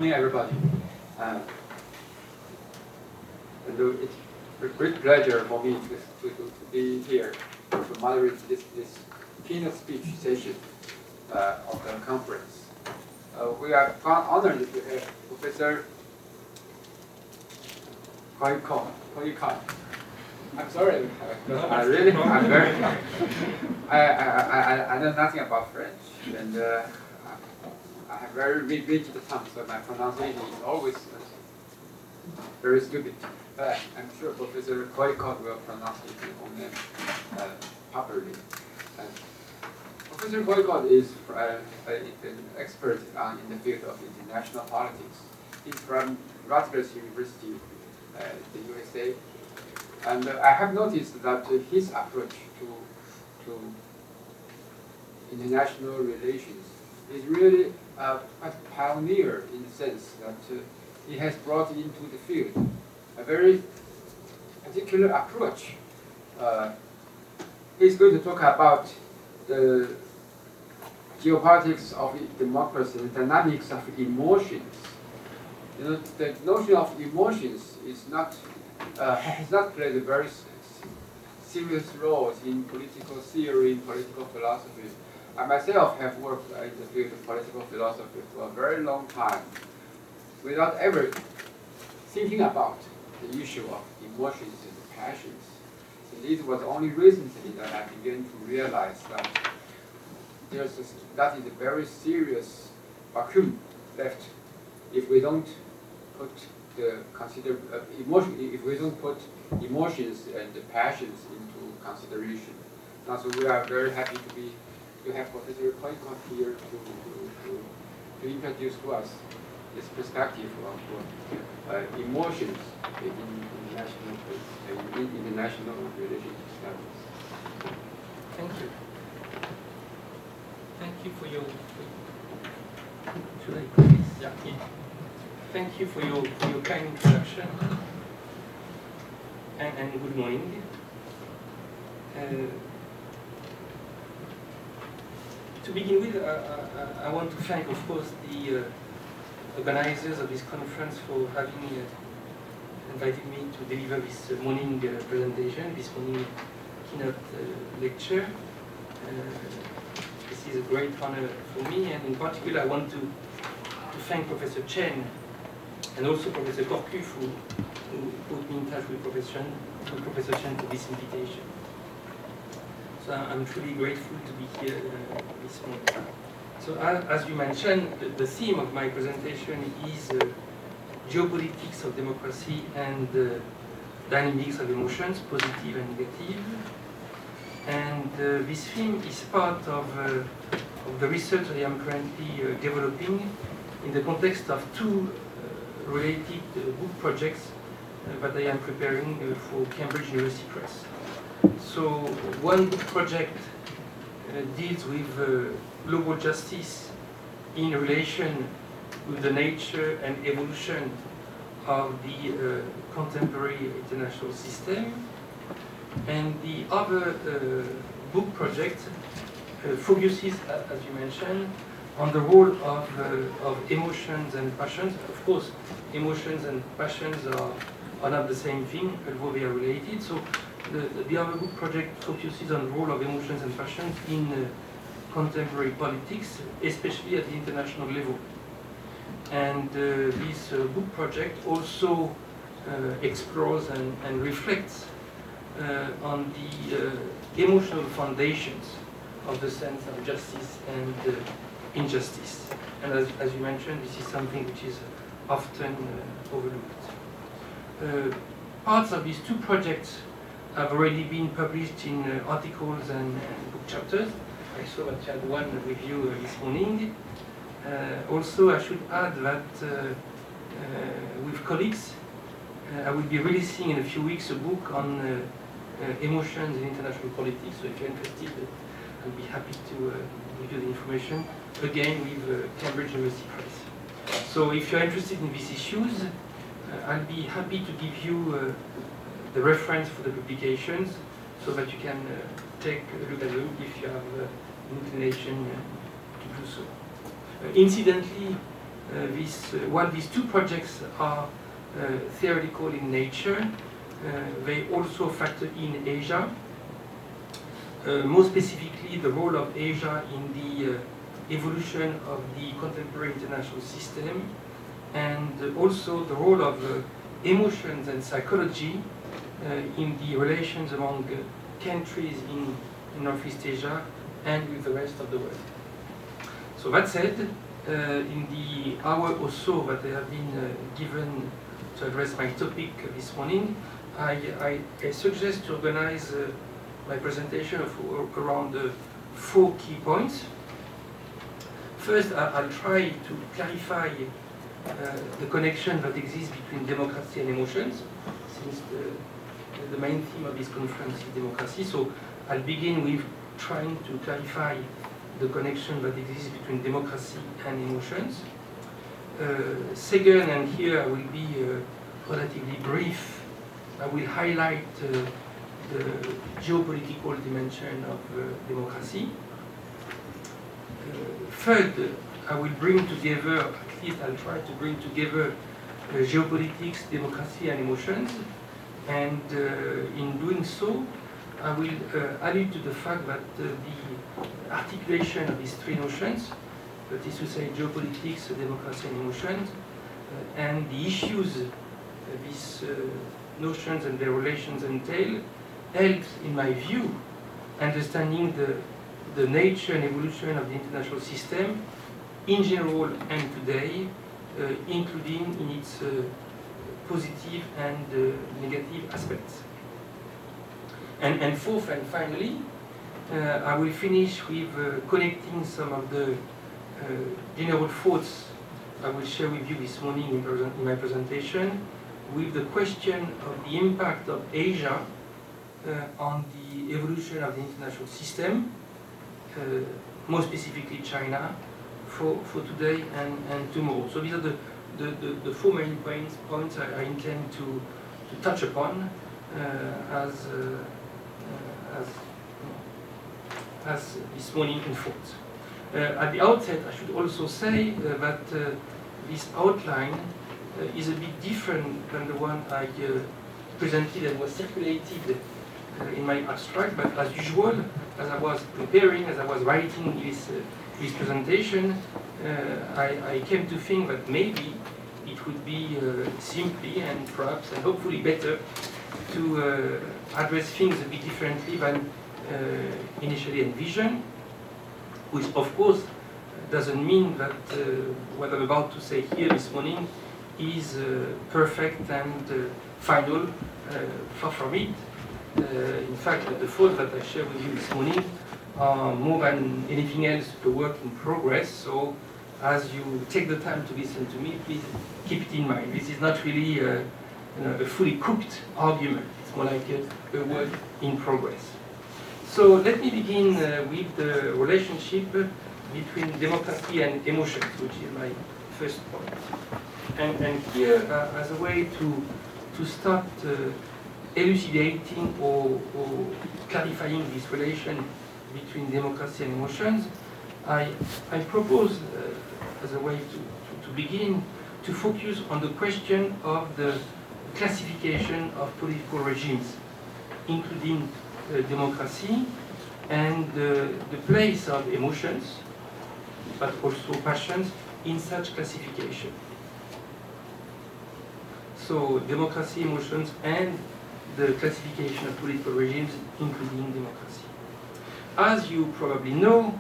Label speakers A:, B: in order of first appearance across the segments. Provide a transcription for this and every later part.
A: Morning, everybody. It's a great pleasure for me to be here to moderate this keynote speech session of the conference. We are honored to have Professor Coicaud. I'm sorry, I know nothing about French, and I have very rigid tongue, so my pronunciation is always very stupid. But I'm sure Professor Coicaud will pronounce his own name properly. Professor Coicaud is an expert in the field of international politics. He's from Rutgers University, the USA. And I have noticed that his approach to international relations is really quite pioneer in the sense that he has brought into the field a very particular approach. He's going to talk about the geopolitics of democracy, the dynamics of emotions. You know, the notion of emotions is not has not played a very serious role in political theory, in political philosophy. I myself have worked in the field of political philosophy for a very long time without ever thinking about the issue of emotions and passions. And it was only recently that I began to realize that that is a very serious vacuum left if we don't put if we don't put emotions and the passions into consideration. Now, so we are very happy to have Professor Coicaud here to introduce to us this perspective of emotions in international relations studies.
B: Thank you. Thank you for your. Should I put this? Yeah. Thank you for your kind introduction and good morning. To begin with, I want to thank, of course, the organizers of this conference for having invited me to deliver this morning presentation, this morning keynote lecture. This is a great honor for me, and in particular, I want to thank Professor Chen and also Professor Coicaud who put me in touch with Professor Chen for this invitation. So I'm truly grateful to be here this morning. So as you mentioned, the theme of my presentation is geopolitics of democracy and dynamics of emotions, positive and negative. And this theme is part of the research I am currently developing in the context of two related book projects that I am preparing for Cambridge University Press. So one book project deals with global justice in relation with the nature and evolution of the contemporary international system. And the other book project focuses, as you mentioned, on the role of emotions and passions. Of course, emotions and passions are not the same thing, although they are related. So the other book project focuses on the role of emotions and passions in contemporary politics, especially at the international level. And this book project also explores and reflects on the emotional foundations of the sense of justice and injustice. And as you mentioned, this is something which is often overlooked. Parts of these two projects have already been published in articles and book chapters. I saw that you had one with you this morning. Also, I should add that with colleagues, I will be releasing in a few weeks a book on emotions in international politics. So if you're interested, I'll be happy to give you the information, again with Cambridge University Press. So if you're interested in these issues, I'll be happy to give you the reference for the publications so that you can take a look at them if you have an inclination to do so. Incidentally, While these two projects are theoretical in nature, they also factor in Asia, more specifically the role of Asia in the evolution of the contemporary international system, and also the role of emotions and psychology in the relations among countries in Northeast Asia and with the rest of the world. So that said, in the hour or so that I have been given to address my topic this morning, I suggest to organize my presentation around 4 key points. First, I'll try to clarify the connection that exists between democracy and emotions, since the main theme of this conference is democracy. So I'll begin with trying to clarify the connection that exists between democracy and emotions. Second, and here I will be relatively brief, I will highlight the geopolitical dimension of democracy. Third, I will bring together, at least I'll try to bring together geopolitics, democracy and emotions, and in doing so I will allude to the fact that the articulation of these 3 notions, that is to say geopolitics, democracy and emotions, and the issues these notions and their relations entail, helps, in my view, understanding the nature and evolution of the international system in general and today, including in its positive and negative aspects. And fourth and finally, I will finish with connecting some of the general thoughts I will share with you this morning in my presentation with the question of the impact of Asia on the evolution of the international system, more specifically China, for today and tomorrow. So these are the 4 main points I intend to touch upon as this morning unfolds. At the outset, I should also say that this outline is a bit different than the one I presented and was circulated in my abstract, but as usual, as I was preparing, as I was writing this presentation, I came to think that maybe it would be simply and perhaps and hopefully better to address things a bit differently than initially envisioned, which of course doesn't mean that what I'm about to say here this morning is perfect and final. Far from it. In fact, the thoughts that I share with you this morning are more than anything else a work in progress. So as you take the time to listen to me, please keep it in mind. This is not really a fully cooked argument. It's more like a work in progress. So let me begin with the relationship between democracy and emotions, which is my first point. And here, as a way to start elucidating or clarifying this relation between democracy and emotions, I propose, as a way to begin, to focus on the question of the classification of political regimes, including democracy, and the place of emotions, but also passions, in such classification. So democracy, emotions, and the classification of political regimes, including democracy. As you probably know,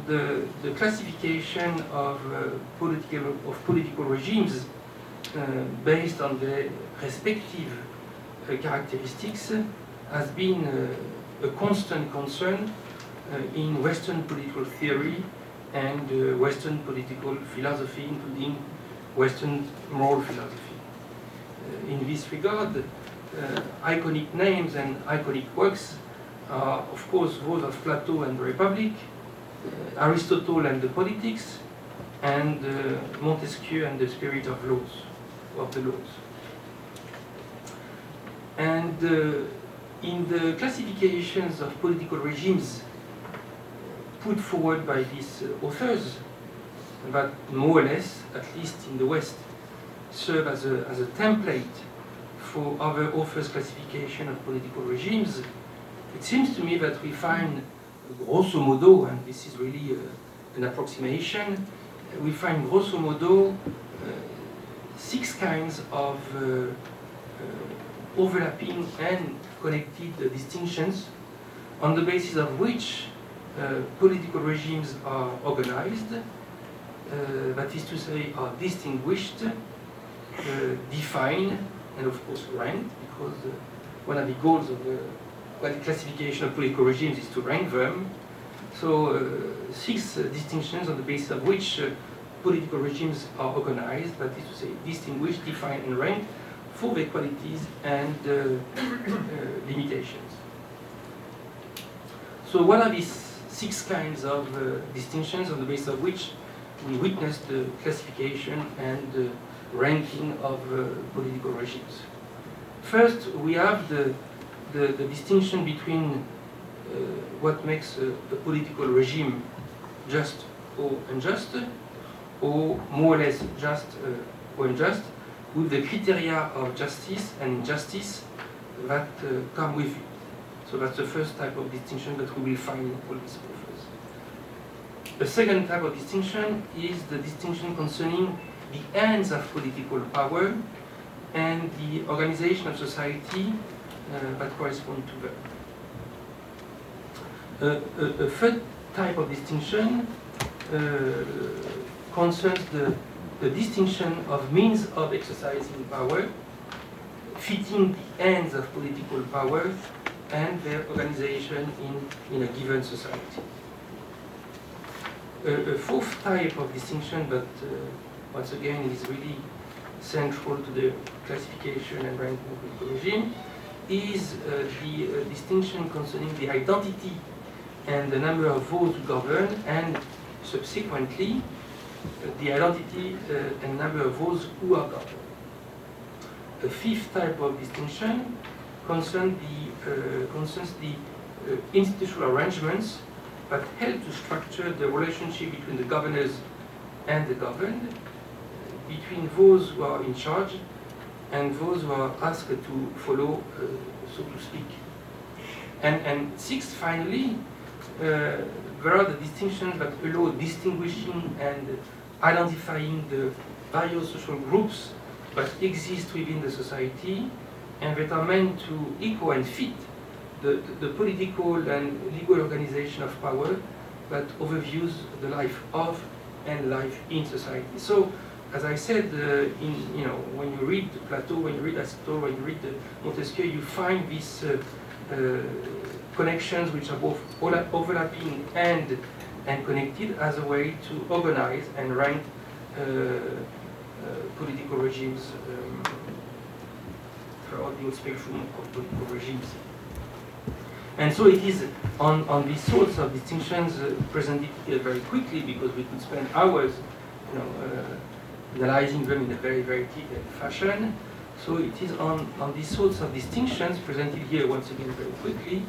B: the classification of political regimes based on their respective characteristics has been a constant concern in Western political theory and Western political philosophy, including Western moral philosophy. In this regard, iconic names and iconic works are, of course, those of Plato and the Republic, Aristotle and the Politics, and Montesquieu and the Spirit of the Laws. And in the classifications of political regimes put forward by these authors, but more or less, at least in the West, serve as a template for other authors' classification of political regimes. It seems to me that we find, grosso modo, and this is really an approximation, we find grosso modo 6 kinds of overlapping and connected distinctions on the basis of which political regimes are organized, that is to say, are distinguished, defined, and of course ranked, because one of the goals of the classification of political regimes is to rank them. So 6 distinctions on the basis of which political regimes are organized, that is to say, distinguished, defined, and ranked for their qualities and limitations. So what are these 6 kinds of distinctions on the basis of which we witness the classification and ranking of political regimes? First, we have the distinction between what makes a political regime just or unjust, or more or less just or unjust, with the criteria of justice and injustice that come with it. So that's the first type of distinction that we will find in all these authors. The second type of distinction is the distinction concerning the ends of political power and the organization of society that correspond to them. A third type of distinction concerns the distinction of means of exercising power, fitting the ends of political power and their organization in a given society. A fourth type of distinction, but once again is really central to the classification and ranking of political regime, is the distinction concerning the identity and the number of those who govern, and subsequently the identity and number of those who are governed. A fifth type of distinction concerns the institutional arrangements that help to structure the relationship between the governors and the governed, between those who are in charge and those who are asked to follow, so to speak. And sixth, finally, there are the distinctions that allow distinguishing and identifying the various social groups that exist within the society and that are meant to echo and fit the political and legal organization of power that overviews the life of and life in society. So, as I said, when you read Plato, when you read Aristotle, when you read Montesquieu, you find these connections which are both overlapping and connected as a way to organize and rank political regimes throughout the whole spectrum of political regimes. And so it is on these sorts of distinctions presented here very quickly, because we could spend hours analyzing them in a very, very detailed fashion. So it is on these sorts of distinctions presented here once again very quickly,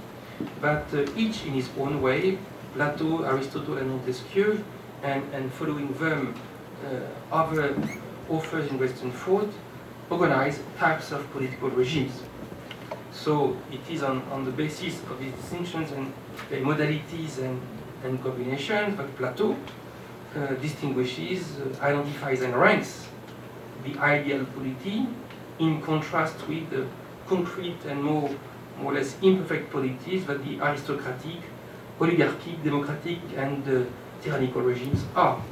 B: but each in its own way, Plato, Aristotle and Montesquieu, and following them other authors in Western thought, organize types of political regimes. So it is on the basis of these distinctions and modalities and combinations that Plato distinguishes, identifies and ranks the ideal polity in contrast with the concrete and more or less imperfect polities that the aristocratic, oligarchic, democratic and tyrannical regimes are.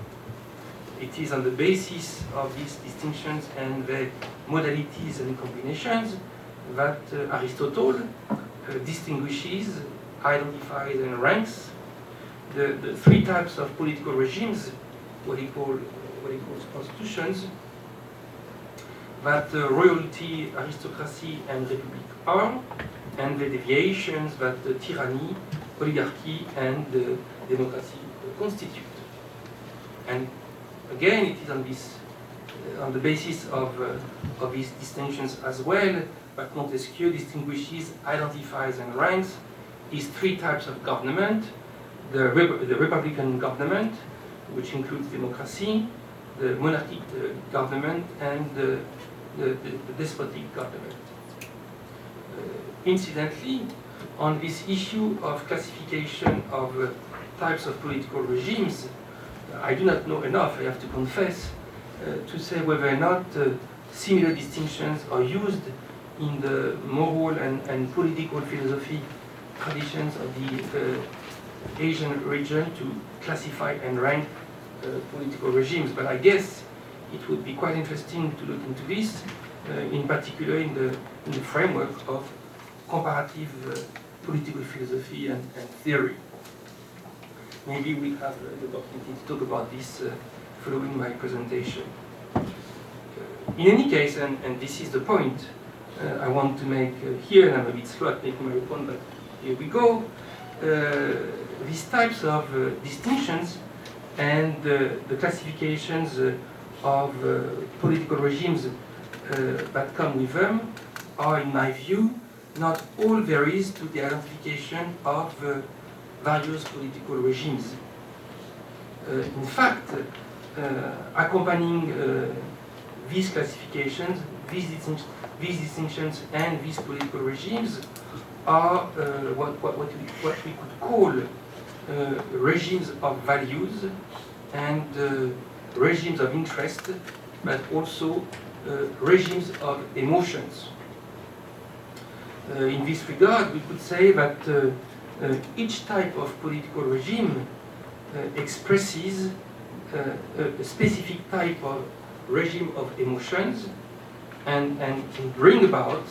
B: It is on the basis of these distinctions and the modalities and combinations that Aristotle distinguishes, identifies and ranks the 3 types of political regimes, what he calls constitutions, that royalty, aristocracy and republic are, and the deviations that tyranny, oligarchy and democracy constitute. And again, it is on the basis of these distinctions as well that Montesquieu distinguishes, identifies and ranks these 3 types of government: the republican government, which includes democracy, the monarchic government, and the despotic government. Incidentally, on this issue of classification of types of political regimes, I do not know enough, I have to confess, to say whether or not similar distinctions are used in the moral and political philosophy traditions of the Asian region to classify and rank political regimes. But I guess it would be quite interesting to look into this, in particular in the framework of comparative political philosophy and theory. Maybe we'll have the opportunity to talk about this following my presentation. In any case, and this is the point I want to make here, and I'm a bit slow at making my point, but here we go. These types of distinctions and the classifications of political regimes that come with them are, in my view, not all there is to the identification of various political regimes. In fact, accompanying these classifications, these distinctions, and these political regimes are what we could call regimes of values and regimes of interest, but also regimes of emotions. In this regard, we could say that each type of political regime expresses a specific type of regime of emotions and can bring about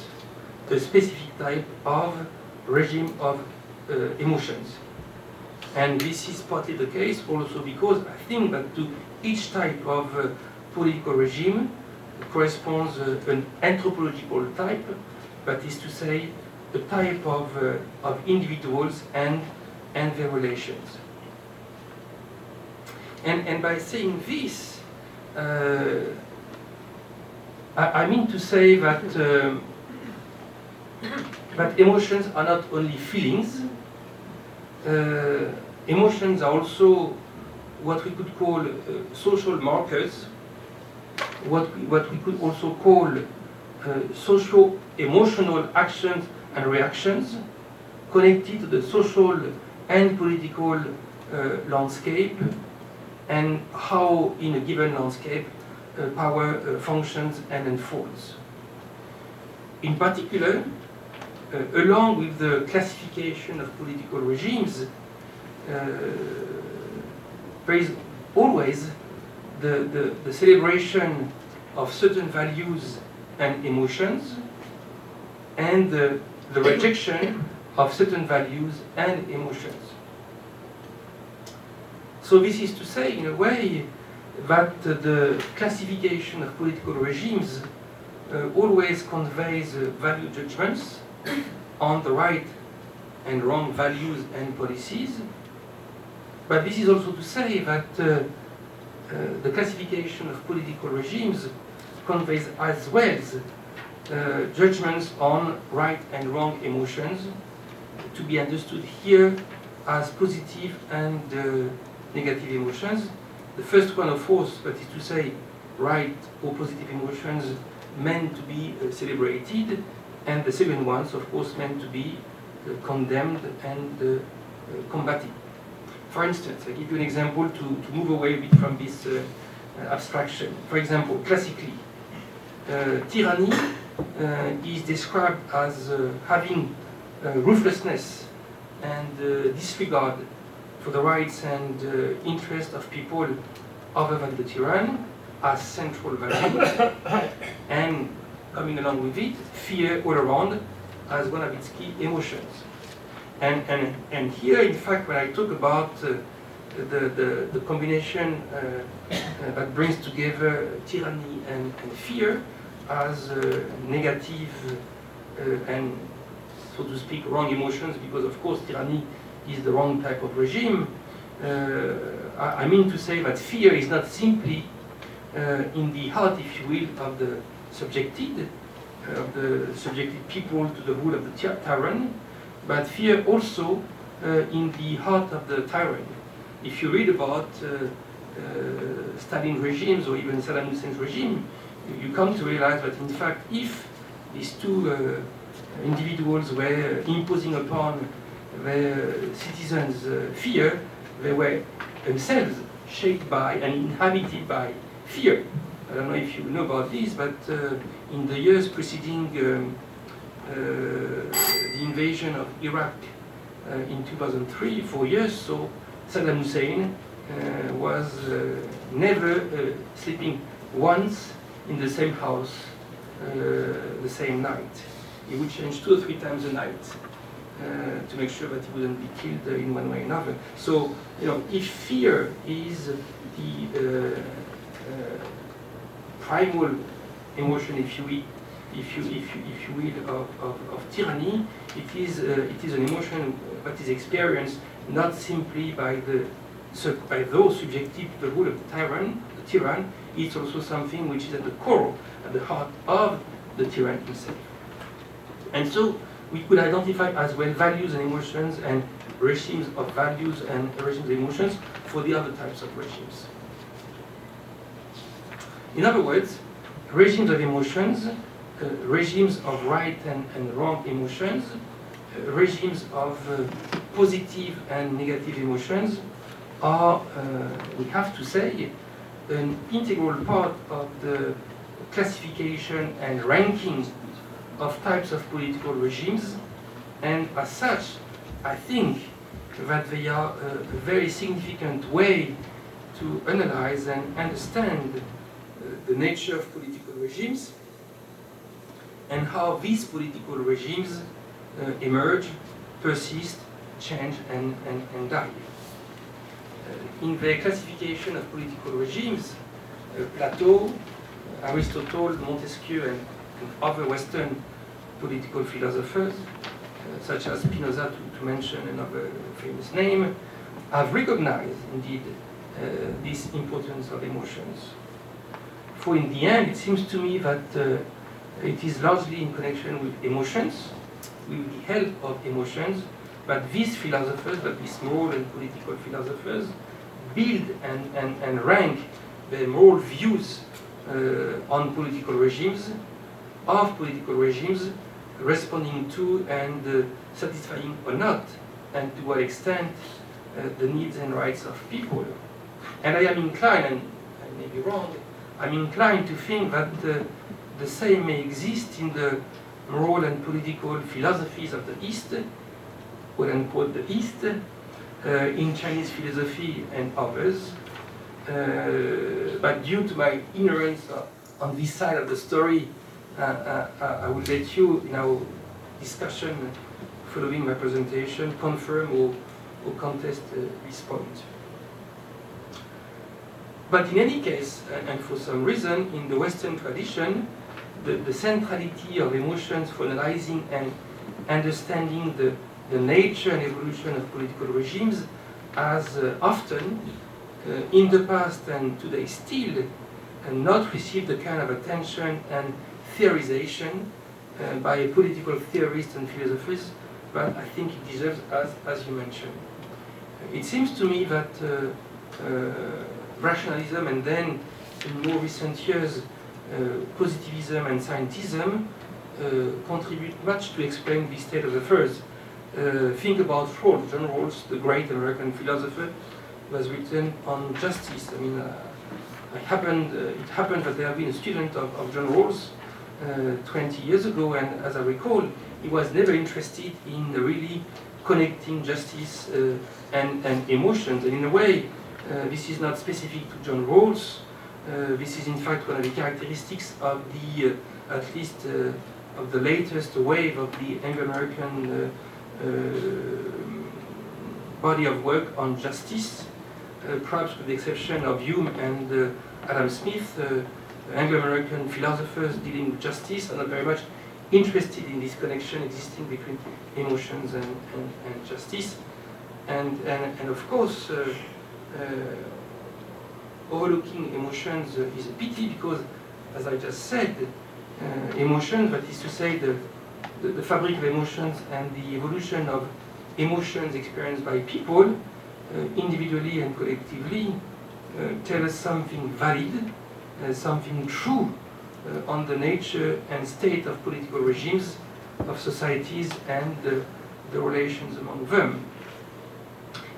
B: a specific type of regime of emotions. And this is partly the case also because I think that to each type of political regime corresponds an anthropological type, that is to say, a type of individuals and their relations. And by saying this, I mean to say that that emotions are not only feelings. Emotions are also what we could call social markers, what we could also call socio-emotional actions and reactions connected to the social and political landscape and how in a given landscape power functions and unfolds. In particular, along with the classification of political regimes, there is always the celebration of certain values and emotions and the rejection of certain values and emotions. So this is to say, in a way, that the classification of political regimes always conveys value judgments on the right and wrong values and policies. But this is also to say that the classification of political regimes conveys as well judgments on right and wrong emotions, to be understood here as positive and negative emotions. The first one, of course, that is to say, right or positive emotions meant to be celebrated, and the second ones, of course, meant to be condemned and combated. For instance, I give you an example to move away a bit from this abstraction. For example, classically, tyranny is described as having ruthlessness and disregard for the rights and interests of people other than the tyrann as central value, and coming along with it, fear all around as one of its key emotions. And here, in fact, when I talk about the combination that brings together tyranny and fear as negative and, so to speak, wrong emotions, because of course tyranny is the wrong type of regime, I mean to say that fear is not simply in the heart, if you will, of the subjected people to the rule of the tyrant, but fear also in the heart of the tyrant. If you read about Stalin regimes or even Saddam Hussein's regime, you come to realize that in fact if these two individuals were imposing upon their citizens fear, they were themselves shaped by and inhabited by fear. I don't know if you know about this, but in the years preceding the invasion of Iraq in 2003, 4 years, so Saddam Hussein was never sleeping once in the same house the same night. He would change 2 or 3 times a night to make sure that he wouldn't be killed in one way or another. So, you know, if fear is the primal emotion, if you will, of tyranny, it is an emotion that is experienced not simply by those subjected to the rule of the tyrann. It's also something which is at the core, at the heart of the tyrann himself. And so we could identify as well values and emotions and regimes of values and regimes of emotions for the other types of regimes. In other words, regimes of emotions, regimes of right and wrong emotions, regimes of positive and negative emotions are, we have to say, an integral part of the classification and ranking of types of political regimes, and as such, I think that they are a very significant way to analyze and understand the nature of political regimes and how these political regimes emerge, persist, change, and die. In the classification of political regimes, Plato, Aristotle, Montesquieu, and other Western political philosophers, such as Spinoza, to mention another famous name, have recognized, indeed, this importance of emotions. For in the end, it seems to me that it is largely in connection with emotions, with the help of emotions, that these philosophers, that these moral and political philosophers, build and rank their moral views on political regimes, of political regimes, responding to and satisfying or not, and to what extent the needs and rights of people. And I am inclined, and I may be wrong, I'm inclined to think that the same may exist in the moral and political philosophies of the East, quote unquote the East, in Chinese philosophy and others. But due to my ignorance on this side of the story, I will let you, in our discussion following my presentation, confirm or contest this point. But in any case, and for some reason, in the Western tradition, the centrality of emotions for analyzing and understanding the nature and evolution of political regimes has often, in the past and today still, not received the kind of attention and theorization by political theorists and philosophers that I think it deserves, as you mentioned. It seems to me that rationalism and then, in more recent years, positivism and scientism contribute much to explain this state of affairs. Think about Rawls. John Rawls, the great American philosopher, was written on justice. I mean, it happened that I have been a student of John Rawls 20 years ago, and as I recall, he was never interested in really connecting justice and emotions. And in a way, this is not specific to John Rawls. This is in fact one of the characteristics of the, at least of the latest wave of the Anglo-American body of work on justice, perhaps with the exception of Hume and Adam Smith. Anglo-American philosophers dealing with justice are not very much interested in this connection existing between emotions and justice. And of course, overlooking emotions is a pity because, as I just said, emotions, that is to say the fabric of emotions and the evolution of emotions experienced by people, individually and collectively, tell us something valid, something true on the nature and state of political regimes, of societies, and the relations among them.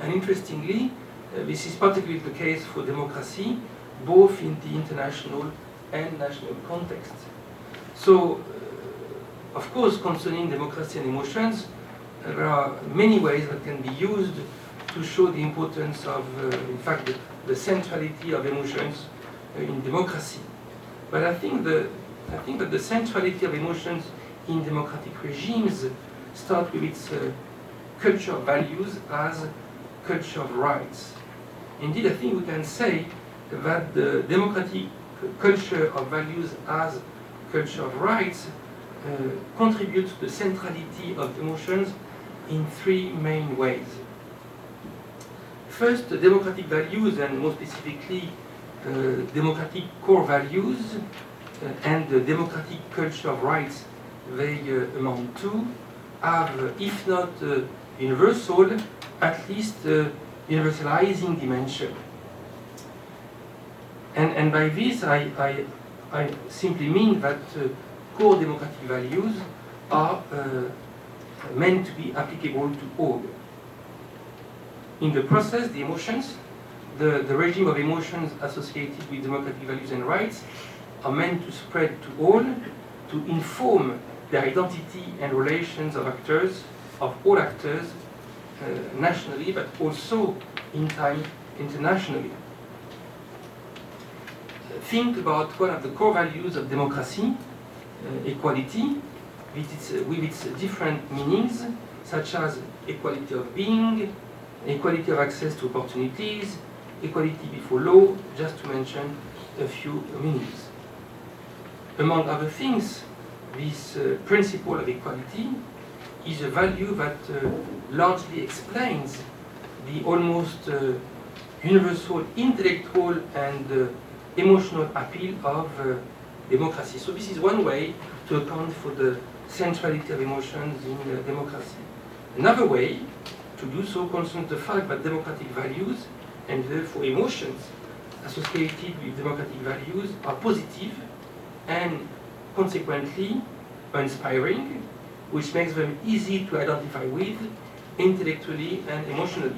B: And interestingly, this is particularly the case for democracy, both in the international and national context. So, of course, concerning democracy and emotions, there are many ways that can be used to show the importance of, in fact, the centrality of emotions in democracy. But I think that the centrality of emotions in democratic regimes start with its culture of values as culture of rights. Indeed, I think we can say that the democratic culture of values as culture of rights contributes to the centrality of emotions in three main ways. First, the democratic values, and more specifically, democratic core values and the democratic culture of rights they amount to, have, if not universal, at least universalizing dimension. And by this, I simply mean that core democratic values are meant to be applicable to all. In the process, the emotions, the regime of emotions associated with democratic values and rights are meant to spread to all, to inform the identity and relations of actors, of all actors, nationally, but also in time internationally. Think about one of the core values of democracy, equality, with its different meanings, such as equality of being, equality of access to opportunities, equality before law, just to mention a few meanings. Among other things, this principle of equality is a value that largely explains the almost universal intellectual and emotional appeal of democracy. So this is one way to account for the centrality of emotions in democracy. Another way to do so concerns the fact that democratic values, and therefore emotions associated with democratic values, are positive and consequently inspiring, which makes them easy to identify with intellectually and emotionally.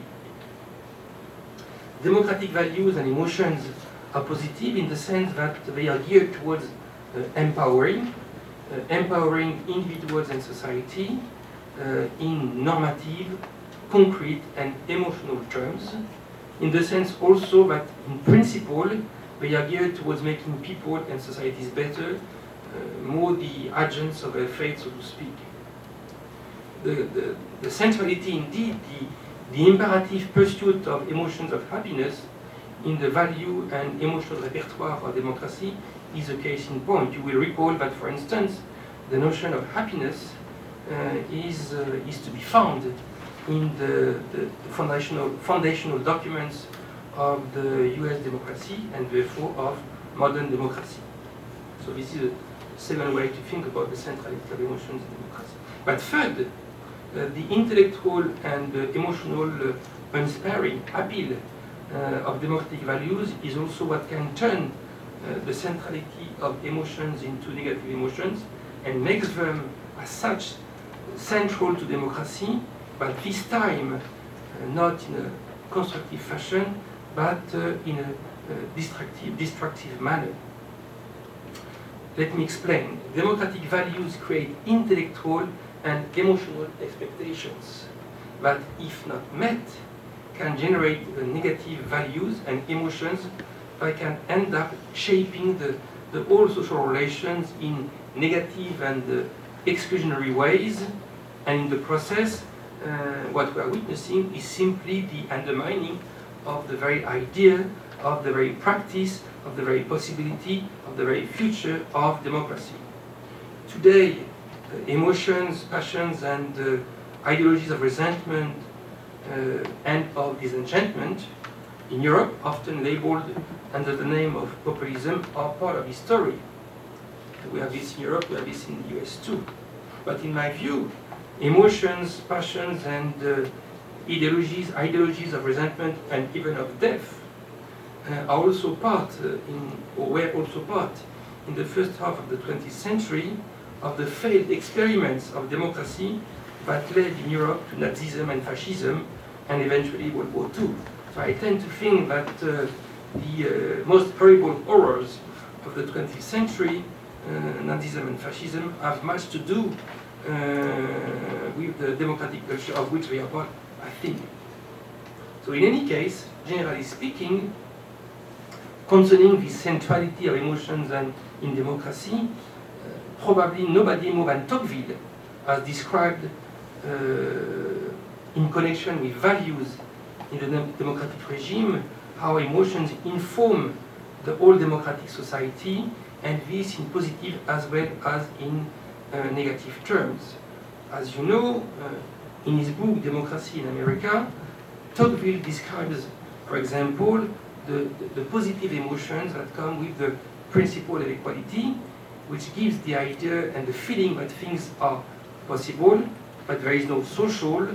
B: Democratic values and emotions are positive in the sense that they are geared towards empowering individuals and society in normative, concrete and emotional terms, in the sense also that in principle they are geared towards making people and societies better, more the agents of their fate, so to speak. The centrality, indeed, the imperative pursuit of emotions of happiness in the value and emotional repertoire of democracy is a case in point. You will recall that, for instance, the notion of happiness is to be found in the foundational documents of the US democracy and therefore of modern democracy. So this is a second way to think about the centrality of emotions in democracy. But third, the intellectual and emotional unsparing appeal of democratic values is also what can turn the centrality of emotions into negative emotions and makes them as such central to democracy, but this time not in a constructive fashion, but in a destructive manner. Let me explain. Democratic values create intellectual and emotional expectations that, if not met, can generate negative values and emotions that can end up shaping the whole social relations in negative and exclusionary ways, and in the process what we are witnessing is simply the undermining of the very idea, of the very practice, of the very possibility, of the very future of democracy. Today, emotions, passions, and ideologies of resentment and of disenchantment in Europe, often labeled under the name of populism, are part of his story. We have this in Europe, we have this in the US too. But in my view, emotions, passions, and ideologies of resentment and even of death are also part or were also part in the first half of the 20th century of the failed experiments of democracy that led in Europe to Nazism and fascism and eventually World War II. So I tend to think that the most horrible horrors of the 20th century, Nazism and fascism, have much to do with the democratic culture of which we are part, I think. So in any case, generally speaking, concerning the centrality of emotions and in democracy, probably nobody more than Tocqueville has described in connection with values in the democratic regime how emotions inform the whole democratic society, and this in positive as well as in negative terms. As you know, in his book Democracy in America, Tocqueville describes, for example, the positive emotions that come with the principle of equality, which gives the idea and the feeling that things are possible, but there is no social,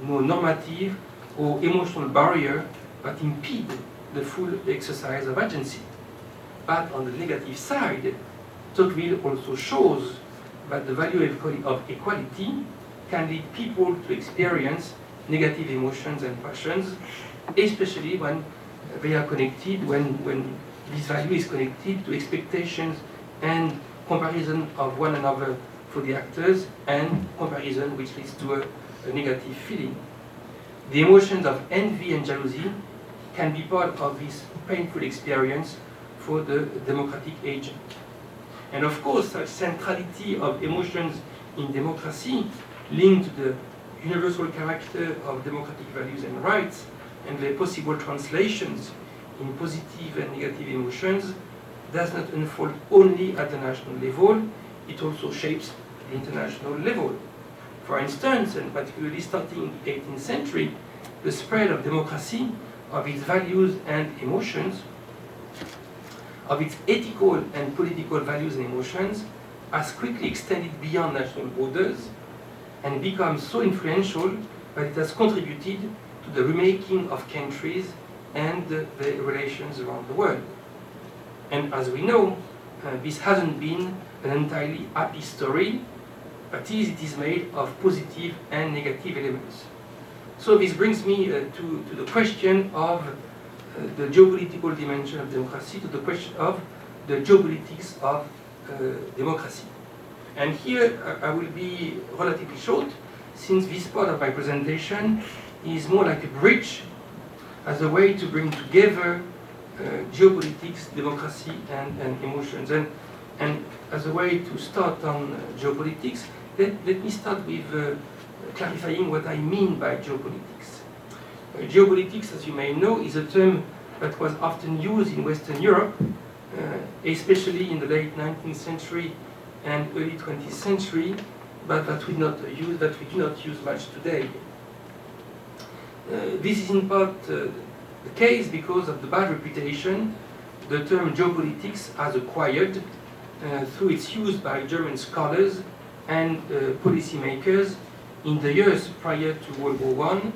B: no normative or emotional barrier that impede the full exercise of agency. But on the negative side, Tocqueville also shows that the value of equality can lead people to experience negative emotions and passions, especially when they are connected, when this value is connected to expectations and comparison of one another for the actors, and comparison which leads to a negative feeling. The emotions of envy and jealousy can be part of this painful experience for the democratic agent. And of course, such centrality of emotions in democracy, linked to the universal character of democratic values and rights, and their possible translations in positive and negative emotions, does not unfold only at the national level, it also shapes the international level. For instance, and particularly starting in the 18th century, the spread of democracy, of its values and emotions, of its ethical and political values and emotions, has quickly extended beyond national borders and become so influential that it has contributed to the remaking of countries and the relations around the world. And as we know, this hasn't been an entirely happy story, but it is made of positive and negative elements. So this brings me to the question of the geopolitical dimension of democracy, to the question of the geopolitics of democracy. And here I will be relatively short, since this part of my presentation is more like a bridge as a way to bring together geopolitics, democracy, and emotions. And as a way to start on geopolitics, let me start with clarifying what I mean by geopolitics. Geopolitics, as you may know, is a term that was often used in Western Europe, especially in the late 19th century and early 20th century, but that we do not use much today. This is in part the case because of the bad reputation the term geopolitics has acquired through its use by German scholars and policymakers in the years prior to World War I,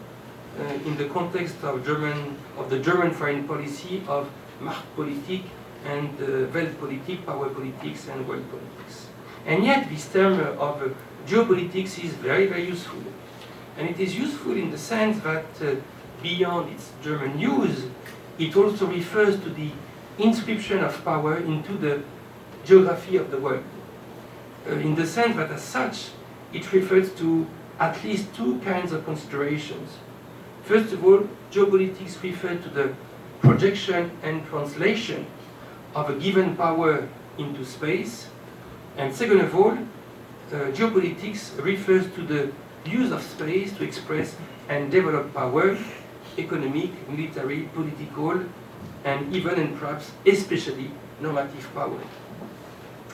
B: in the context of the German foreign policy of Machtpolitik and Weltpolitik, power politics and world politics. And yet this term of geopolitics is very, very useful. And it is useful in the sense that beyond its German use, it also refers to the inscription of power into the geography of the world. In the sense that as such, it refers to at least two kinds of considerations. First of all, geopolitics refer to the projection and translation of a given power into space. And second of all, geopolitics refers to the use of space to express and develop power, economic, military, political, and even and perhaps especially normative power.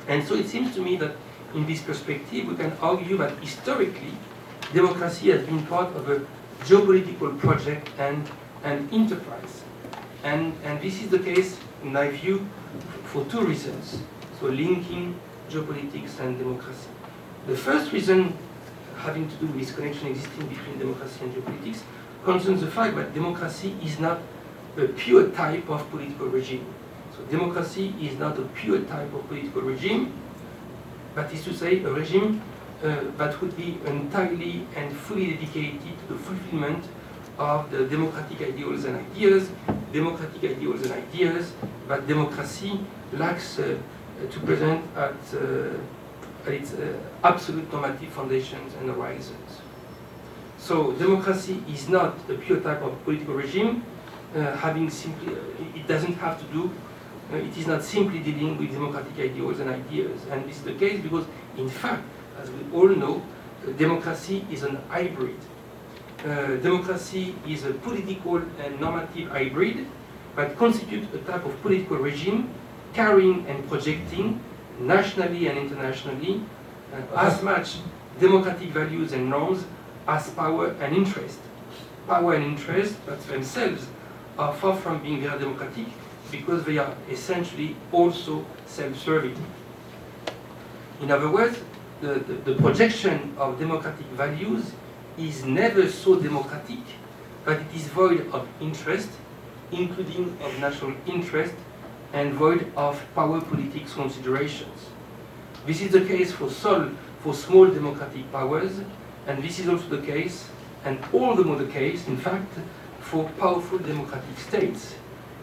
B: And so it seems to me that in this perspective we can argue that historically democracy has been part of a geopolitical project and an enterprise. And this is the case, in my view, for two reasons. So linking geopolitics and democracy. The first reason, having to do with this connection existing between democracy and geopolitics, concerns the fact that democracy is not a pure type of political regime. So democracy is not a pure type of political regime, that is to say, a regime that would be entirely and fully dedicated to the fulfillment of the democratic ideals and ideas that democracy lacks to present at its absolute normative foundations and horizons. So democracy is not a pure type of political regime, it doesn't have to do, it is not simply dealing with democratic ideals and ideas. And this is the case because, in fact, as we all know, democracy is an hybrid. Democracy is a political and normative hybrid that constitutes a type of political regime carrying and projecting nationally and internationally as much democratic values and norms as power and interest. Power and interest, but themselves are far from being very democratic because they are essentially also self-serving. In other words, the projection of democratic values is never so democratic that it is void of interest, including of national interest, and void of power politics considerations. This is the case for small democratic powers, and this is also the case, and all the more the case, in fact, for powerful democratic states.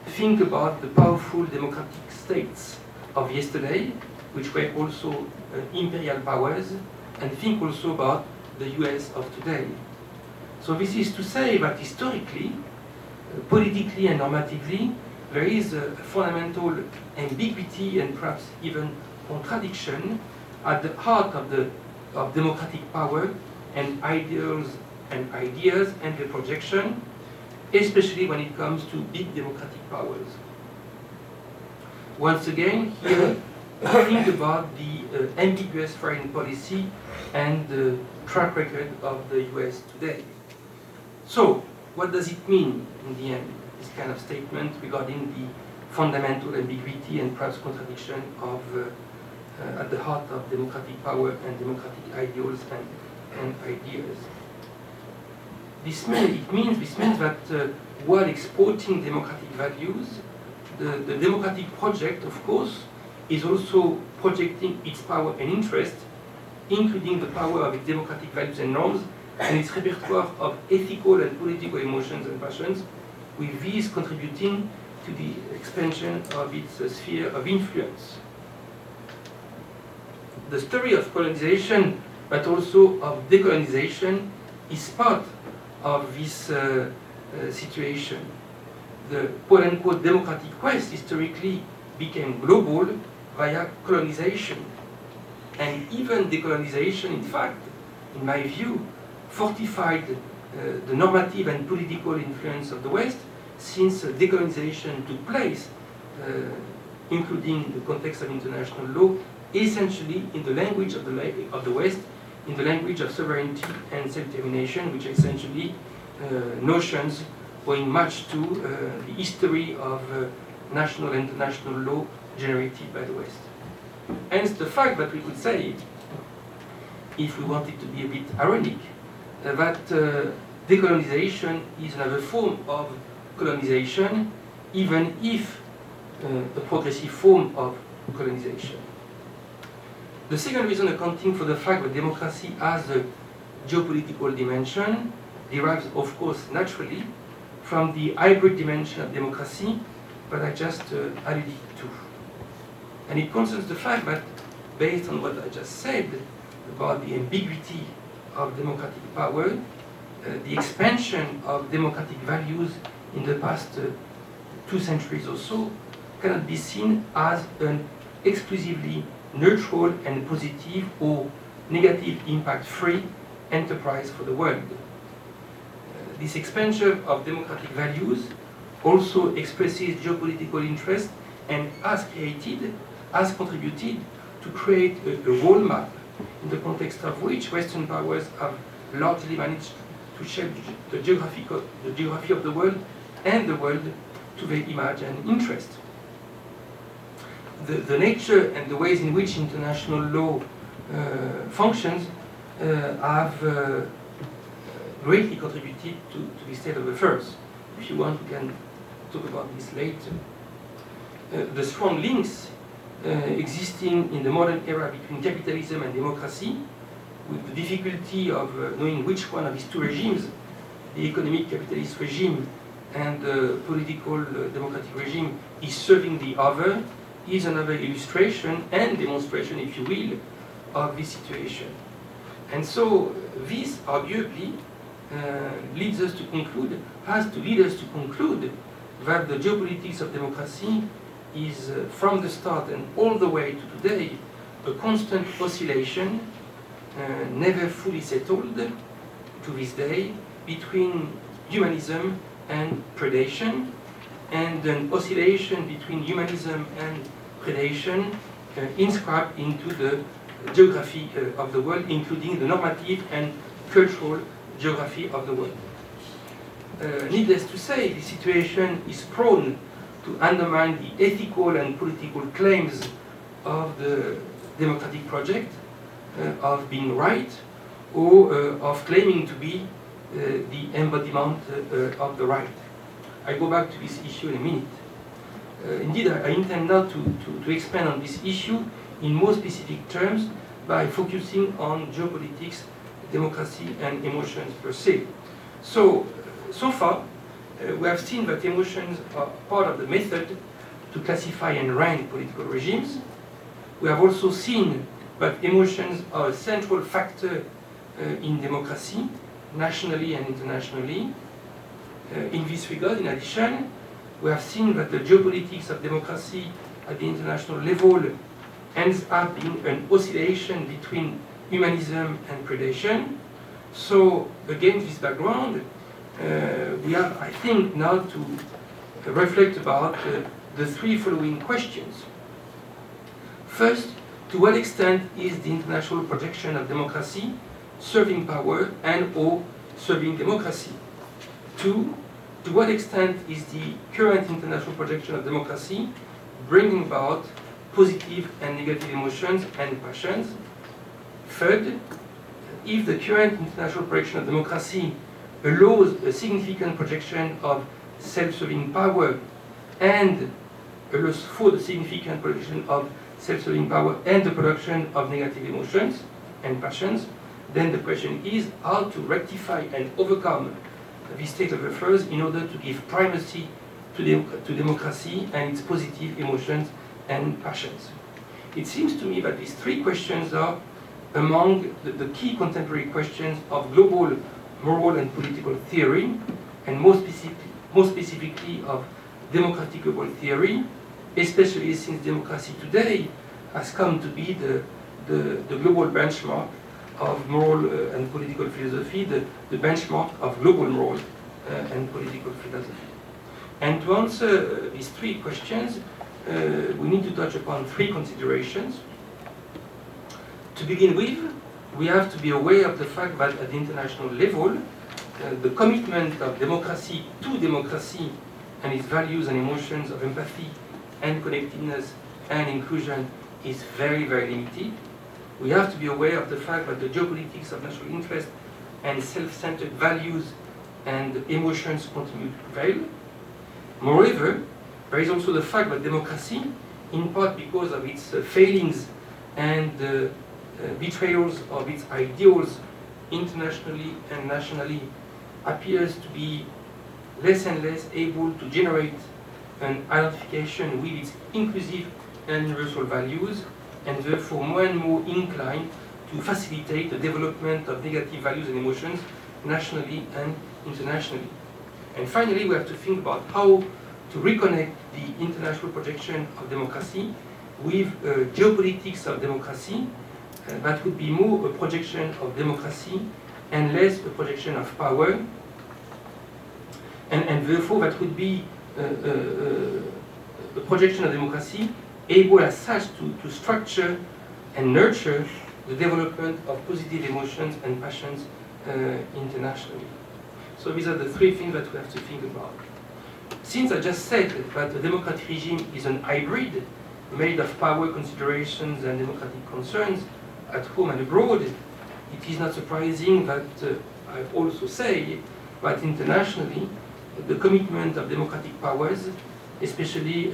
B: Think about the powerful democratic states of yesterday, which were also imperial powers, and think also about the US of today. So this is to say that historically, politically and normatively, there is a fundamental ambiguity and perhaps even contradiction at the heart of democratic power and ideals and ideas and the projection, especially when it comes to big democratic powers. Once again, here, think about the ambiguous foreign policy and the track record of the US today. So, what does it mean in the end, this kind of statement regarding the fundamental ambiguity and perhaps contradiction of at the heart of democratic power and democratic ideals and ideas? This means that while exporting democratic values, the democratic project, of course, is also projecting its power and interest, including the power of its democratic values and norms, and its repertoire of ethical and political emotions and passions, with these contributing to the expansion of its sphere of influence. The story of colonization, but also of decolonization, is part of this situation. The quote-unquote democratic quest historically became global via colonization. And even decolonization, in fact, in my view, fortified the normative and political influence of the West, since decolonization took place, including in the context of international law, essentially in the language of the West, in the language of sovereignty and self-determination, which are essentially notions owing much to the history of national and international law generated by the West. Hence the fact that we could say, if we wanted to be a bit ironic, that decolonization is another form of colonization, even if a progressive form of colonization. The second reason accounting for the fact that democracy has a geopolitical dimension derives, of course, naturally from the hybrid dimension of democracy that I just alluded to. And it concerns the fact that, based on what I just said about the ambiguity of democratic power, the expansion of democratic values in the past 2 centuries or so cannot be seen as an exclusively neutral and positive or negative impact-free enterprise for the world. This expansion of democratic values also expresses geopolitical interest and has contributed to create a roadmap in the context of which Western powers have largely managed to shape the geography of the world and the world to their image and interest. The nature and the ways in which international law functions have greatly contributed to the state of affairs. If you want, we can talk about this later. The strong links existing in the modern era between capitalism and democracy, with the difficulty of knowing which one of these two regimes, the economic capitalist regime and the political democratic regime, is serving the other, is another illustration and demonstration, if you will, of this situation. And so this arguably leads us to conclude, has to lead us to conclude that the geopolitics of democracy is from the start and all the way to today a constant oscillation, never fully settled to this day, between humanism and predation, and an oscillation between humanism and predation inscribed into the geography of the world, including the normative and cultural geography of the world. Needless to say, the situation is prone to undermine the ethical and political claims of the democratic project, of being right, or of claiming to be the embodiment of the right. I go back to this issue in a minute. Indeed, I intend now to expand on this issue in more specific terms by focusing on geopolitics, democracy, and emotions per se. So far, we have seen that emotions are part of the method to classify and rank political regimes. We have also seen that emotions are a central factor in democracy, nationally and internationally. In this regard, in addition, we have seen that the geopolitics of democracy at the international level ends up being an oscillation between humanism and predation. So, against this background, we have, I think, now to reflect about the three following questions. First, to what extent is the international projection of democracy serving power and or serving democracy? Two, to what extent is the current international projection of democracy bringing about positive and negative emotions and passions? Third, if the current international projection of democracy allows a significant projection of self-serving power and allows for the significant projection of self-serving power and the production of negative emotions and passions, then the question is how to rectify and overcome this state of affairs in order to give primacy to democracy and its positive emotions and passions. It seems to me that these three questions are among the key contemporary questions of global moral and political theory, and more specifically of democratic global theory, especially since democracy today has come to be the global benchmark of moral and political philosophy, the benchmark of global moral and political philosophy. And to answer these three questions, we need to touch upon three considerations. To begin with, we have to be aware of the fact that at the international level, the commitment of democracy to democracy and its values and emotions of empathy and connectedness and inclusion is very, very limited. We have to be aware of the fact that the geopolitics of national interest and self-centered values and emotions continue to prevail. Moreover, there is also the fact that democracy, in part because of its failings and betrayals of its ideals internationally and nationally, appears to be less and less able to generate an identification with its inclusive and universal values, and therefore more and more inclined to facilitate the development of negative values and emotions nationally and internationally. And finally, we have to think about how to reconnect the international projection of democracy with geopolitics of democracy. That would be more a projection of democracy and less a projection of power. And therefore, that would be a projection of democracy able as such to structure and nurture the development of positive emotions and passions internationally. So these are the three things that we have to think about. Since I just said that the democratic regime is an hybrid made of power considerations and democratic concerns at home and abroad, it is not surprising that I also say that internationally the commitment of democratic powers, especially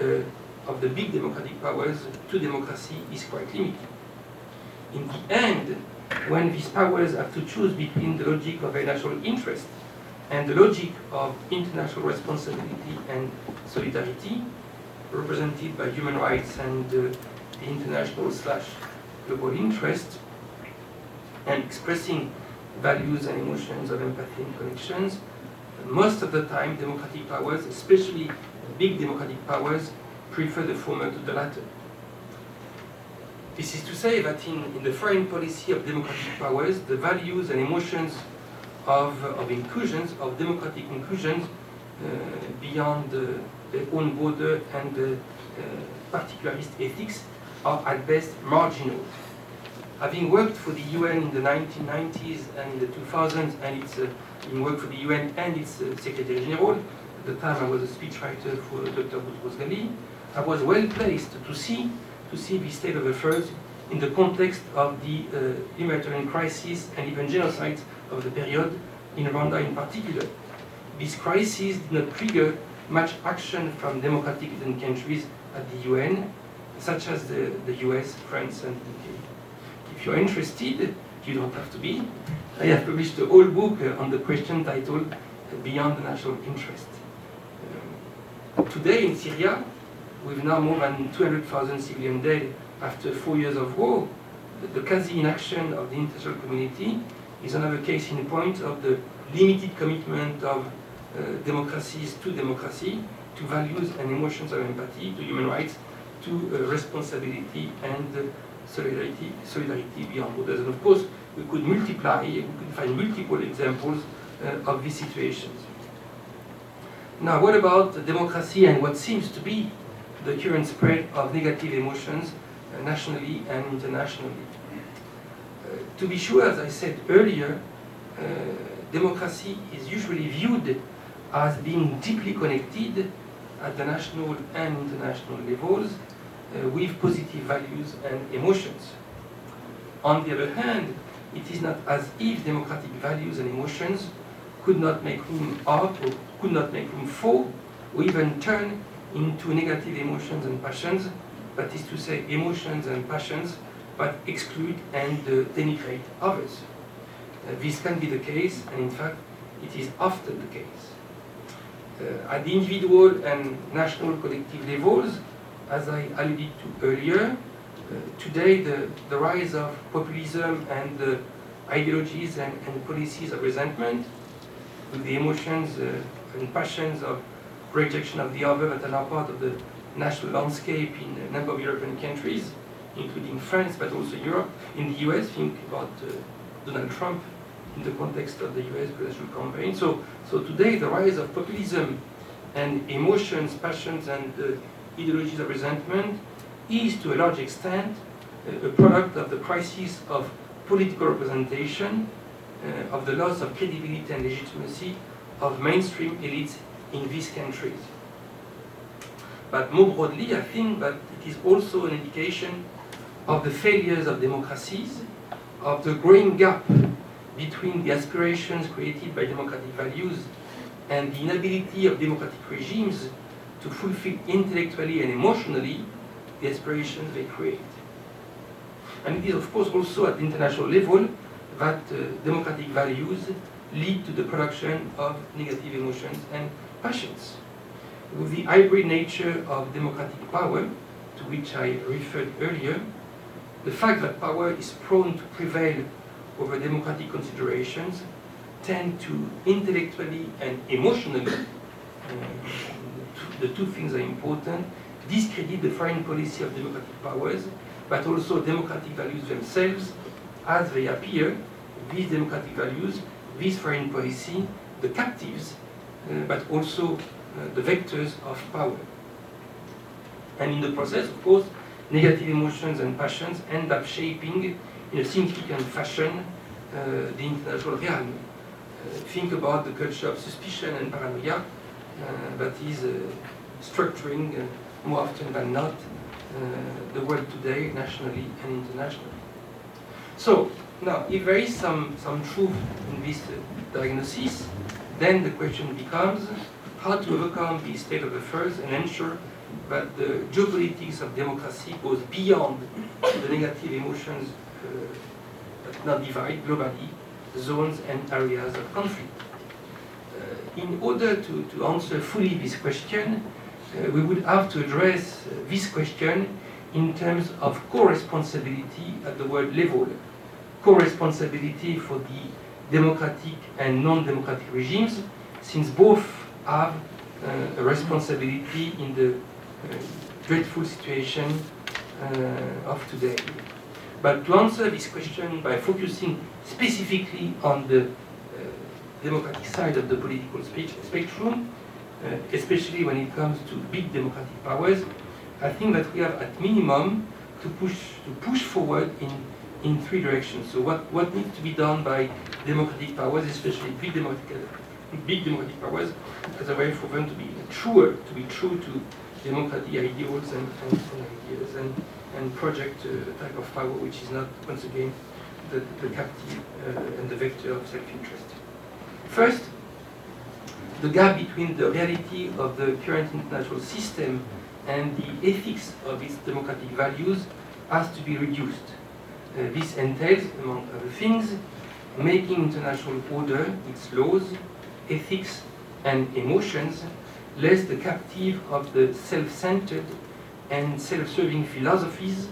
B: of the big democratic powers, to democracy is quite limited. In the end, when these powers have to choose between the logic of a national interest and the logic of international responsibility and solidarity, represented by human rights and the international/global interest, and expressing values and emotions of empathy and connections, most of the time democratic powers, especially big democratic powers, prefer the former to the latter. This is to say that in the foreign policy of democratic powers, the values and emotions of inclusions, of democratic inclusions, beyond their own border and particularist ethics, are at best marginal. Having worked for the UN in the 1990s and in the 2000s, and it's in work for the UN and its Secretary General, at the time I was a speechwriter for Dr. Boutros-Ghali, I was well placed to see the state of affairs in the context of the humanitarian crisis and even genocides of the period, in Rwanda in particular. These crises did not trigger much action from democratic countries at the UN, such as the US, France, and UK. If you're interested, you don't have to be. I have published a whole book on the question titled Beyond the National Interest. Today in Syria, with now more than 200,000 civilian dead after 4 years of war, the quasi-inaction of the international community is another case in point of the limited commitment of democracies to democracy, to values and emotions of empathy, to human rights, to responsibility and solidarity beyond borders. And of course, we could multiply, we could find multiple examples of these situations. Now, what about democracy and what seems to be the current spread of negative emotions nationally and internationally? To be sure, as I said earlier, democracy is usually viewed as being deeply connected at the national and international levels with positive values and emotions. On the other hand, it is not as if democratic values and emotions could not make room of, or could not make room for, or even turn into negative emotions and passions, that is to say, emotions and passions that exclude and denigrate others. This can be the case, and in fact, it is often the case. At the individual and national collective levels, as I alluded to earlier, today the rise of populism and ideologies and policies of resentment, with the emotions and passions of rejection of the other that are now part of the national landscape in a number of European countries, including France, but also Europe. In the US, think about Donald Trump in the context of the US presidential campaign. So today, the rise of populism and emotions, passions, and ideologies of resentment is, to a large extent, a product of the crisis of political representation, of the loss of credibility and legitimacy of mainstream elites in these countries. But more broadly, I think that it is also an indication of the failures of democracies, of the growing gap between the aspirations created by democratic values and the inability of democratic regimes to fulfill intellectually and emotionally the aspirations they create. And it is, of course, also at the international level that democratic values lead to the production of negative emotions and passions. With the hybrid nature of democratic power, to which I referred earlier, the fact that power is prone to prevail over democratic considerations tend to intellectually and emotionally, the two things are important, discredit the foreign policy of democratic powers, but also democratic values themselves as they appear, these democratic values, this foreign policy, the captives, but also the vectors of power. And in the process, of course, negative emotions and passions end up shaping in a significant fashion the international realm. Think about the culture of suspicion and paranoia that is structuring more often than not the world today, nationally and internationally. So, now, if there is some truth in this diagnosis, then the question becomes, how to overcome the state of affairs and ensure that the geopolitics of democracy goes beyond the negative emotions that now divide globally zones and areas of conflict. In order to answer fully this question, we would have to address this question in terms of co-responsibility at the world level. Co-responsibility for the democratic and non-democratic regimes, since both have a responsibility in the dreadful situation of today. But to answer this question by focusing specifically on the democratic side of the political spectrum, especially when it comes to big democratic powers, I think that we have at minimum to push forward in three directions. So what needs to be done by democratic powers, especially big democratic powers, as a way for them to be true to democratic ideals and ideas and project type of power which is not, once again, the captive and the vector of self-interest. First, the gap between the reality of the current international system and the ethics of its democratic values has to be reduced. This entails, among other things, making international order, its laws, ethics, and emotions less the captive of the self-centered and self-serving philosophies,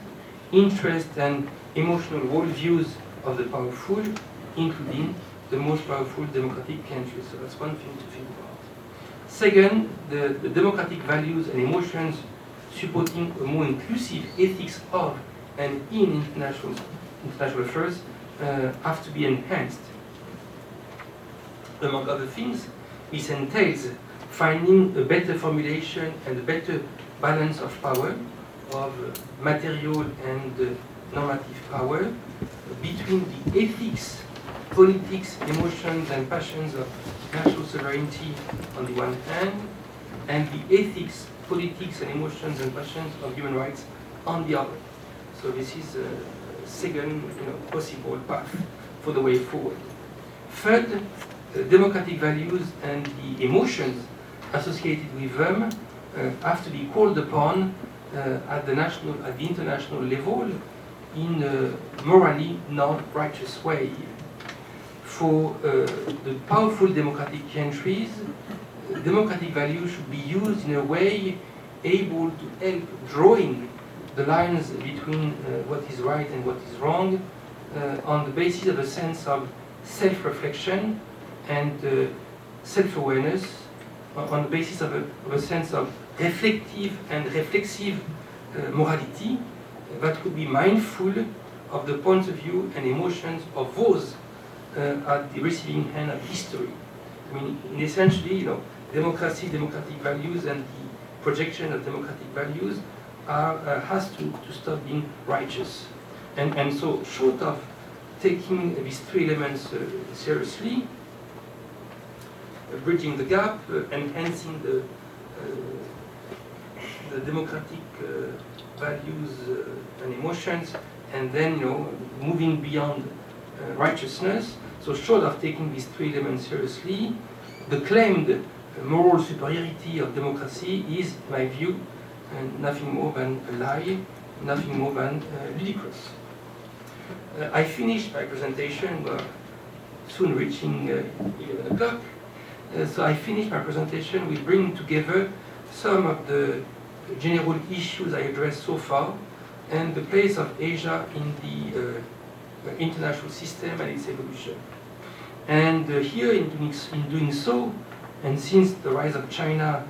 B: interests, and emotional worldviews of the powerful, including the most powerful democratic countries. So that's one thing to think about. Second, the democratic values and emotions supporting a more inclusive ethics of and in international affairs have to be enhanced. Among other things, this entails finding a better formulation and a better balance of power, of material and normative power, between the ethics, politics, emotions, and passions of national sovereignty on the one hand, and the ethics, politics, and emotions and passions of human rights on the other. So this is a second possible path for the way forward. Third, democratic values and the emotions associated with them have to be called upon at the international level in a morally non-righteous way. For the powerful democratic countries, democratic values should be used in a way able to help drawing the lines between what is right and what is wrong on the basis of a sense of self-reflection and self-awareness, on the basis of a sense of reflective and reflexive morality that could be mindful of the points of view and emotions of those at the receiving hand of history. I mean, essentially, democracy, democratic values, and the projection of democratic values has to stop being righteous. And so, short of taking these three elements seriously, bridging the gap, enhancing the democratic values and emotions, and then moving beyond righteousness. So short of taking these three elements seriously, the claimed moral superiority of democracy is, in my view, nothing more than a lie, nothing more than ludicrous. I finished my presentation, we're soon reaching 11 o'clock. So I finished my presentation with bringing together some of the general issues I addressed so far and the place of Asia in the international system and its evolution. And here in doing so, and since the rise of China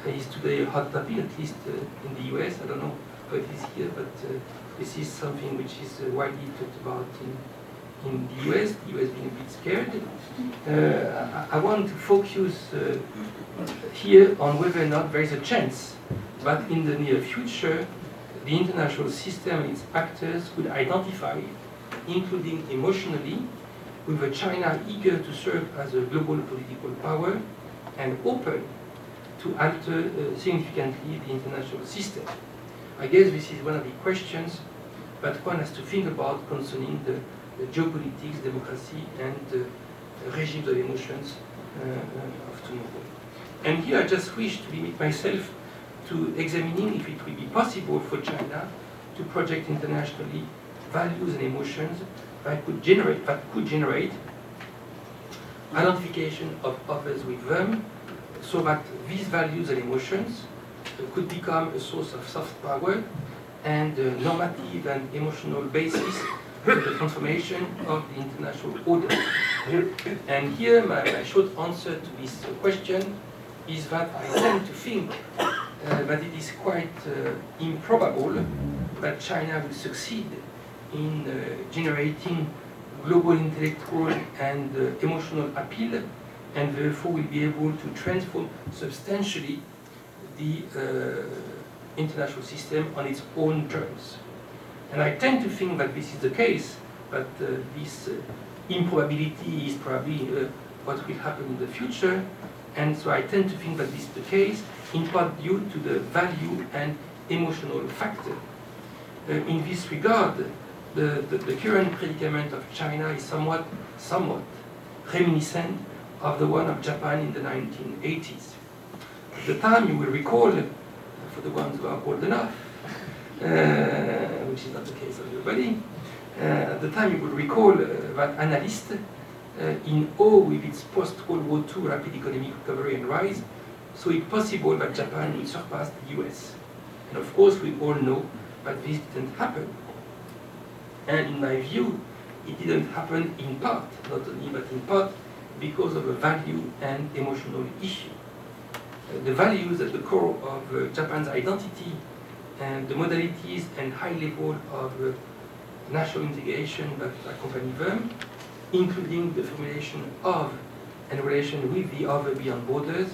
B: is today a hot topic, at least in the US, I don't know how it is here, but this is something which is widely talked about in the US, the US being a bit scared. I want to focus here on whether or not there is a chance that in the near future, the international system and its actors could identify, including emotionally, with a China eager to serve as a global political power and open to alter significantly the international system. I guess this is one of the questions that one has to think about concerning the geopolitics, democracy, and regimes of emotions of tomorrow. And here I just wish to limit myself to examining if it will be possible for China to project internationally values and emotions that could generate identification of others with them, so that these values and emotions could become a source of soft power and a normative and emotional basis for the transformation of the international order. And here my short answer to this question is that I tend to think that it is quite improbable that China will succeed in generating global intellectual and emotional appeal, and therefore will be able to transform substantially the international system on its own terms. And I tend to think that this is the case, but this improbability is probably what will happen in the future, and so I tend to think that this is the case, in part due to the value and emotional factor. In this regard, the current predicament of China is somewhat reminiscent of the one of Japan in the 1980s. At the time, you will recall, for the ones who are old enough, which is not the case of everybody, at the time you will recall that analysts, in awe with its post-World War II rapid economic recovery and rise, saw it possible that Japan would surpass the US. And of course, we all know that this didn't happen. And in my view, it didn't happen in part, not only, but in part, because of a value and emotional issue. The values at the core of Japan's identity and the modalities and high level of national integration that accompany them, including the formulation of and relation with the other beyond borders,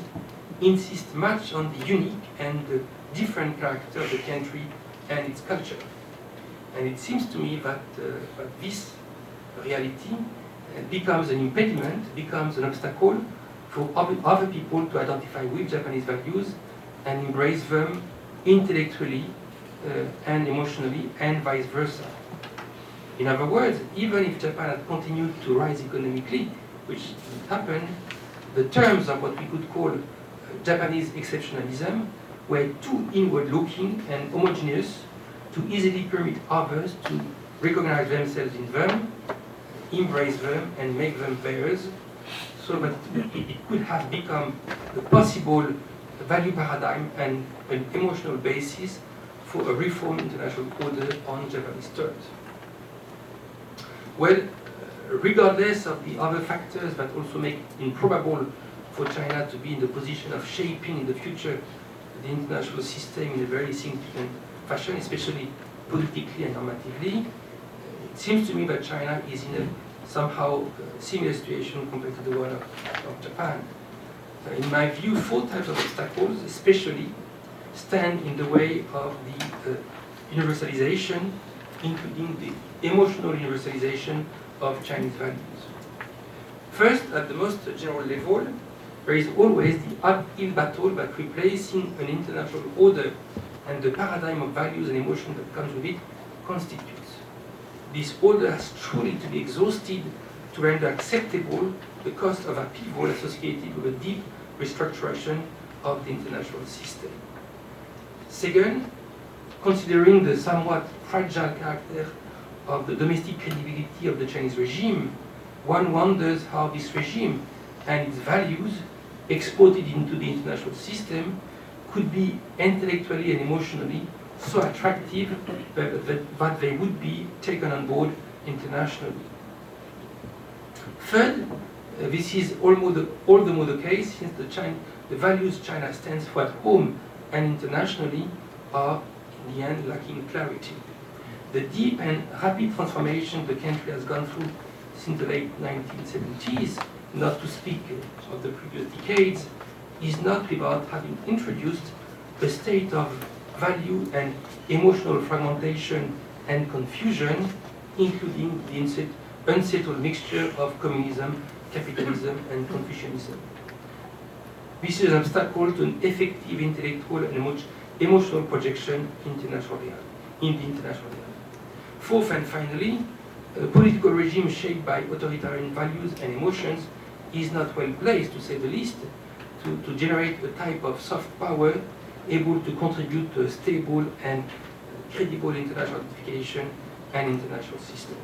B: insist much on the unique and different character of the country and its culture. And it seems to me that this reality becomes an impediment, becomes an obstacle for other people to identify with Japanese values and embrace them intellectually and emotionally, and vice versa. In other words, even if Japan had continued to rise economically, which happened, the terms of what we could call Japanese exceptionalism were too inward-looking and homogeneous to easily permit others to recognize themselves in them, embrace them, and make them theirs, so that it could have become a possible value paradigm and an emotional basis for a reformed international order on Japanese terms. Well, regardless of the other factors that also make it improbable for China to be in the position of shaping in the future the international system in a very significant fashion, especially politically and normatively, it seems to me that China is in a somehow similar situation compared to the one of Japan. In my view, 4 types of obstacles especially stand in the way of the universalization, including the emotional universalization of Chinese values. First, at the most general level, there is always the uphill battle that replacing an international order and the paradigm of values and emotion that comes with it constitutes. This order has truly to be exhausted to render acceptable the cost of upheaval associated with a deep restructuration of the international system. Second, considering the somewhat fragile character of the domestic credibility of the Chinese regime, one wonders how this regime and its values exported into the international system could be intellectually and emotionally so attractive that they would be taken on board internationally. Third, this is all the more the case since the values China stands for at home and internationally are, in the end, lacking clarity. The deep and rapid transformation the country has gone through since the late 1970s, not to speak of the previous decades, is not without having introduced a state of value and emotional fragmentation and confusion, including the unsettled mixture of communism, capitalism, and Confucianism. This is an obstacle to an effective intellectual and emotional projection in the international realm. Fourth and finally, a political regime shaped by authoritarian values and emotions is not well placed, to say the least, to generate a type of soft power able to contribute to a stable and credible international unification and international system.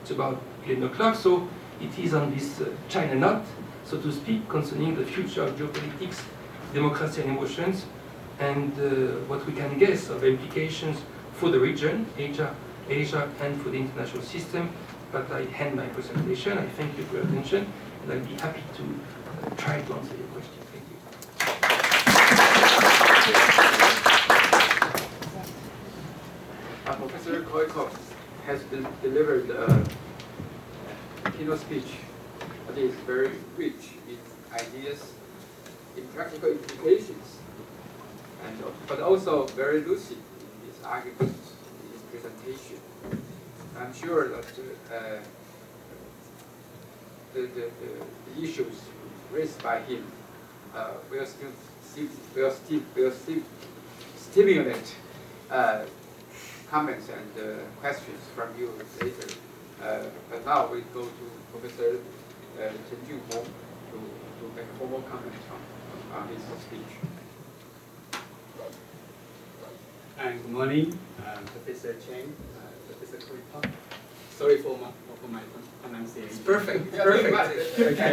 B: It's about 11 o'clock, so it is on this China knot, so to speak, concerning the future of geopolitics, democracy and emotions, and what we can guess of implications for the region, Asia, and for the international system. But I end my presentation. I thank you for your attention, and I'll be happy to try to answer your question. Thank you.
A: Professor Coicaud has delivered a keynote speech that is very rich in ideas, in practical implications, but also very lucid in his arguments, in his presentation. I'm sure that the issues raised by him will stimulate comments and questions from you later. But now we go to Professor Chen to make a formal comment on his speech.
C: Good morning, Professor Chen, Professor Coicaud. Sorry for my pronunciation.
B: It's perfect. It's perfect.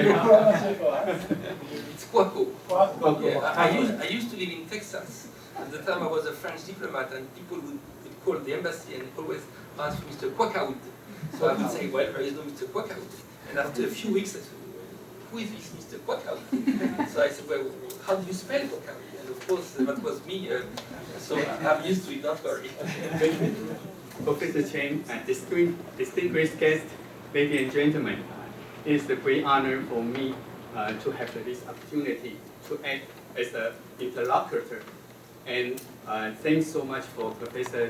B: It's Coicaud. Yeah, I used to live in Texas. At the time I was a French diplomat, and people would call the embassy and always ask for Mr. Coicaud. So I would say, well, there is no Mr. Coicaud. And after a few weeks, I said, who is this Mr. Coicaud? So I said, well, how do you spell Coicaud? And of course, that was me. So I'm used to it, don't worry.
C: Professor Chen, distinguished guests, ladies and gentlemen, it is a great honor for me to have this opportunity to act as an interlocutor. And thanks so much for Professor